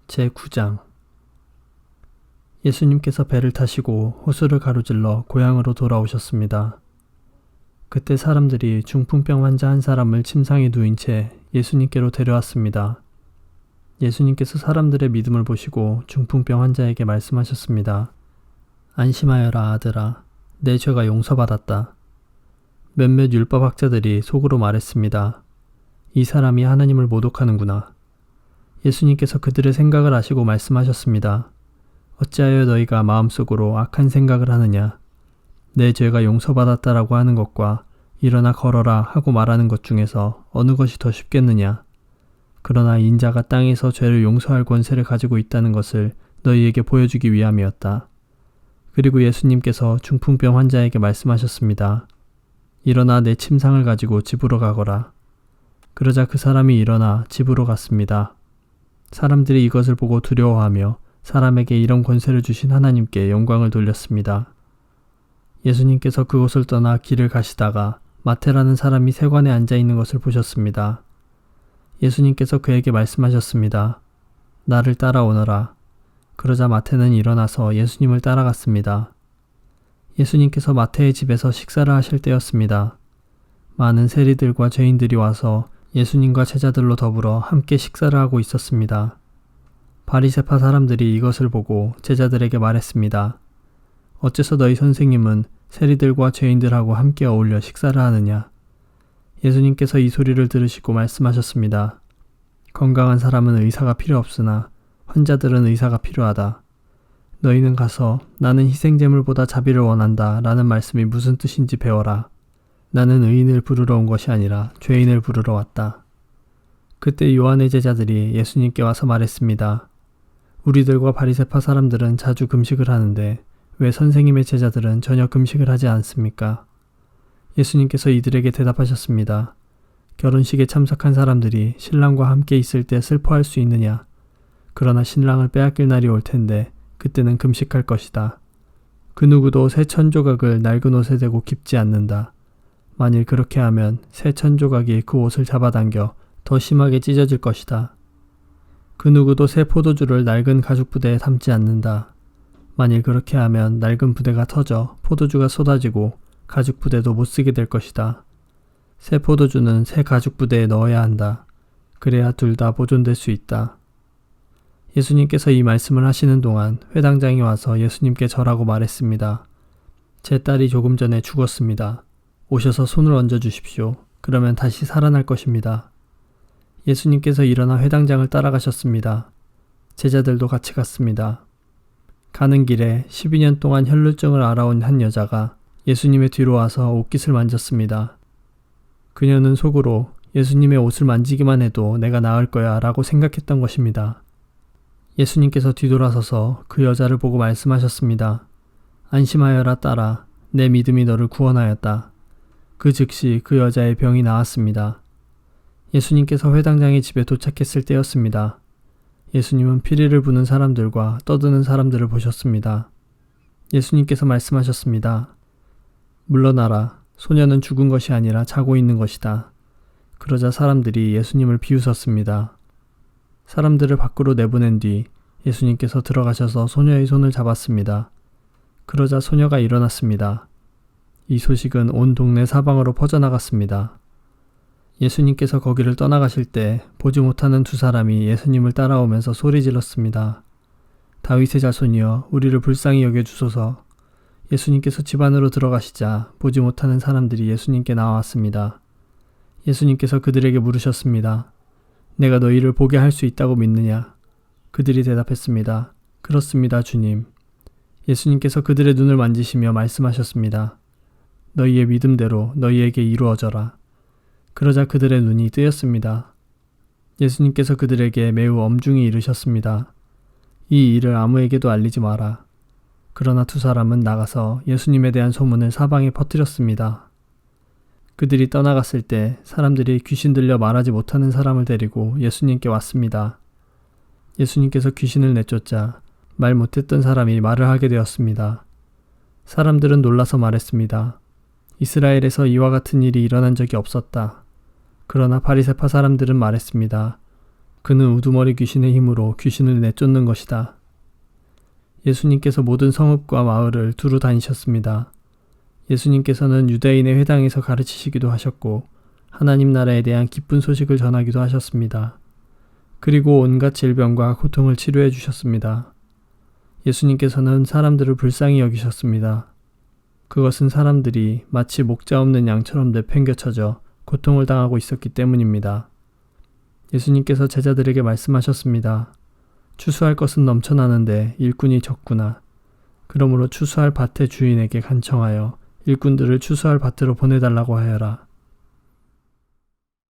제9장 예수님께서 배를 타시고 호수를 가로질러 고향으로 돌아오셨습니다. 그때 사람들이 중풍병 환자 한 사람을 침상에 누인 채 예수님께로 데려왔습니다. 예수님께서 사람들의 믿음을 보시고 중풍병 환자에게 말씀하셨습니다. 안심하여라 아들아, 내 죄가 용서받았다. 몇몇 율법학자들이 속으로 말했습니다. 이 사람이 하나님을 모독하는구나. 예수님께서 그들의 생각을 아시고 말씀하셨습니다. 어찌하여 너희가 마음속으로 악한 생각을 하느냐. 내 죄가 용서받았다라고 하는 것과 일어나 걸어라 하고 말하는 것 중에서 어느 것이 더 쉽겠느냐. 그러나 인자가 땅에서 죄를 용서할 권세를 가지고 있다는 것을 너희에게 보여주기 위함이었다. 그리고 예수님께서 중풍병 환자에게 말씀하셨습니다. 일어나 내 침상을 가지고 집으로 가거라. 그러자 그 사람이 일어나 집으로 갔습니다. 사람들이 이것을 보고 두려워하며 사람에게 이런 권세를 주신 하나님께 영광을 돌렸습니다. 예수님께서 그곳을 떠나 길을 가시다가 마태라는 사람이 세관에 앉아 있는 것을 보셨습니다. 예수님께서 그에게 말씀하셨습니다. 나를 따라오너라. 그러자 마태는 일어나서 예수님을 따라갔습니다. 예수님께서 마태의 집에서 식사를 하실 때였습니다. 많은 세리들과 죄인들이 와서 예수님과 제자들로 더불어 함께 식사를 하고 있었습니다. 바리새파 사람들이 이것을 보고 제자들에게 말했습니다. 어째서 너희 선생님은 세리들과 죄인들하고 함께 어울려 식사를 하느냐? 예수님께서 이 소리를 들으시고 말씀하셨습니다. 건강한 사람은 의사가 필요 없으나 환자들은 의사가 필요하다. 너희는 가서 나는 희생제물보다 자비를 원한다 라는 말씀이 무슨 뜻인지 배워라. 나는 의인을 부르러 온 것이 아니라 죄인을 부르러 왔다. 그때 요한의 제자들이 예수님께 와서 말했습니다. 우리들과 바리새파 사람들은 자주 금식을 하는데 왜 선생님의 제자들은 전혀 금식을 하지 않습니까? 예수님께서 이들에게 대답하셨습니다. 결혼식에 참석한 사람들이 신랑과 함께 있을 때 슬퍼할 수 있느냐? 그러나 신랑을 빼앗길 날이 올 텐데 그때는 금식할 것이다. 그 누구도 새 천조각을 낡은 옷에 대고 깁지 않는다. 만일 그렇게 하면 새 천조각이 그 옷을 잡아당겨 더 심하게 찢어질 것이다. 그 누구도 새 포도주를 낡은 가죽 부대에 담지 않는다. 만일 그렇게 하면 낡은 부대가 터져 포도주가 쏟아지고 가죽 부대도 못 쓰게 될 것이다. 새 포도주는 새 가죽 부대에 넣어야 한다. 그래야 둘 다 보존될 수 있다. 예수님께서 이 말씀을 하시는 동안 회당장이 와서 예수님께 절하고 말했습니다. 제 딸이 조금 전에 죽었습니다. 오셔서 손을 얹어 주십시오. 그러면 다시 살아날 것입니다. 예수님께서 일어나 회당장을 따라가셨습니다. 제자들도 같이 갔습니다. 가는 길에 12년 동안 혈루증을 앓아온 한 여자가 예수님의 뒤로 와서 옷깃을 만졌습니다. 그녀는 속으로 예수님의 옷을 만지기만 해도 내가 나을 거야 라고 생각했던 것입니다. 예수님께서 뒤돌아서서 그 여자를 보고 말씀하셨습니다. 안심하여라 딸아, 내 믿음이 너를 구원하였다. 그 즉시 그 여자의 병이 나았습니다. 예수님께서 회당장의 집에 도착했을 때였습니다. 예수님은 피리를 부는 사람들과 떠드는 사람들을 보셨습니다. 예수님께서 말씀하셨습니다. 물러나라. 소녀는 죽은 것이 아니라 자고 있는 것이다. 그러자 사람들이 예수님을 비웃었습니다. 사람들을 밖으로 내보낸 뒤 예수님께서 들어가셔서 소녀의 손을 잡았습니다. 그러자 소녀가 일어났습니다. 이 소식은 온 동네 사방으로 퍼져나갔습니다. 예수님께서 거기를 떠나가실 때 보지 못하는 두 사람이 예수님을 따라오면서 소리 질렀습니다. 다윗의 자손이여 우리를 불쌍히 여겨주소서. 예수님께서 집 안으로 들어가시자 보지 못하는 사람들이 예수님께 나왔습니다. 예수님께서 그들에게 물으셨습니다. 내가 너희를 보게 할 수 있다고 믿느냐? 그들이 대답했습니다. 그렇습니다, 주님. 예수님께서 그들의 눈을 만지시며 말씀하셨습니다. 너희의 믿음대로 너희에게 이루어져라. 그러자 그들의 눈이 뜨였습니다. 예수님께서 그들에게 매우 엄중히 이르셨습니다. 이 일을 아무에게도 알리지 마라. 그러나 두 사람은 나가서 예수님에 대한 소문을 사방에 퍼뜨렸습니다. 그들이 떠나갔을 때 사람들이 귀신 들려 말하지 못하는 사람을 데리고 예수님께 왔습니다. 예수님께서 귀신을 내쫓자 말 못했던 사람이 말을 하게 되었습니다. 사람들은 놀라서 말했습니다. 이스라엘에서 이와 같은 일이 일어난 적이 없었다. 그러나 바리새파 사람들은 말했습니다. 그는 우두머리 귀신의 힘으로 귀신을 내쫓는 것이다. 예수님께서 모든 성읍과 마을을 두루 다니셨습니다. 예수님께서는 유대인의 회당에서 가르치시기도 하셨고 하나님 나라에 대한 기쁜 소식을 전하기도 하셨습니다. 그리고 온갖 질병과 고통을 치료해 주셨습니다. 예수님께서는 사람들을 불쌍히 여기셨습니다. 그것은 사람들이 마치 목자 없는 양처럼 내팽개쳐져 고통을 당하고 있었기 때문입니다. 예수님께서 제자들에게 말씀하셨습니다. 추수할 것은 넘쳐나는데 일꾼이 적구나. 그러므로 추수할 밭의 주인에게 간청하여 일꾼들을 추수할 밭으로 보내달라고 하여라.